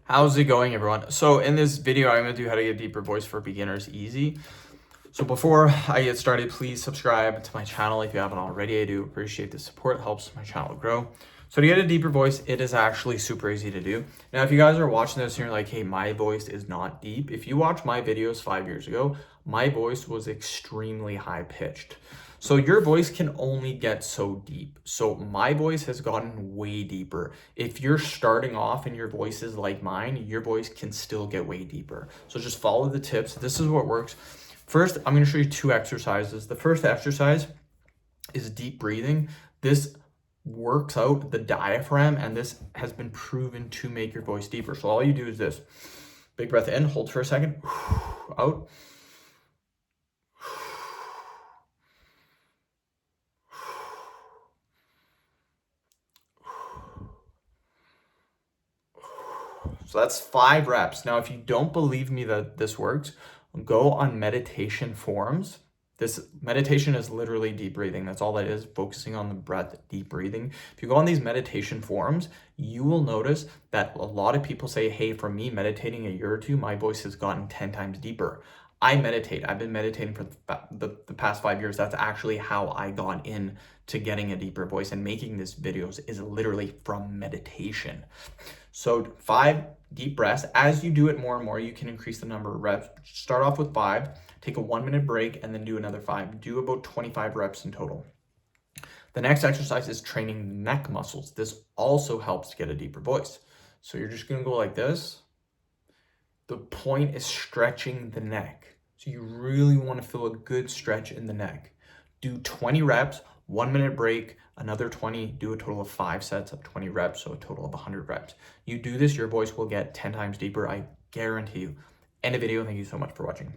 How's it going, everyone? So in this video, I'm going to do how to get a deeper voice for beginners easy. So before I get started, please subscribe to my channel if you haven't already. I do appreciate the support. It helps my channel grow. So to get a deeper voice, it is actually super easy to do. Now, if you guys are watching this and you're like, hey, my voice is not deep. If you watch my videos 5 years ago, my voice was extremely high pitched. So your voice can only get so deep. So my voice has gotten way deeper. If you're starting off and your voice is like mine, your voice can still get way deeper. So just follow the tips. This is what works. First, I'm going to show you 2 exercises. The first exercise is deep breathing. This works out the diaphragm, and this has been proven to make your voice deeper. So all you do is this. Big breath in, hold for a second, out. So that's 5 reps. Now, if you don't believe me that this works, go on meditation forums. This meditation is literally deep breathing. That's all that is, focusing on the breath, deep breathing. If you go on these meditation forums, you will notice that a lot of people say, hey, for me, meditating a year or two, my voice has gotten 10 times deeper. I meditate. I've been meditating for the past 5 years. That's actually how I got in to getting a deeper voice, and making these videos is literally from meditation. So 5 deep breaths. As you do it more and more, you can increase the number of reps. Start off with 5, take a 1-minute break, and then do another 5. Do about 25 reps in total. The next exercise is training the neck muscles. This also helps to get a deeper voice. So you're just gonna go like this. The point is stretching the neck. So you really want to feel a good stretch in the neck. Do 20 reps, 1-minute break, another 20, do a total of 5 sets of 20 reps, so a total of 100 reps. You do this, your voice will get 10 times deeper, I guarantee you. End of video, thank you so much for watching.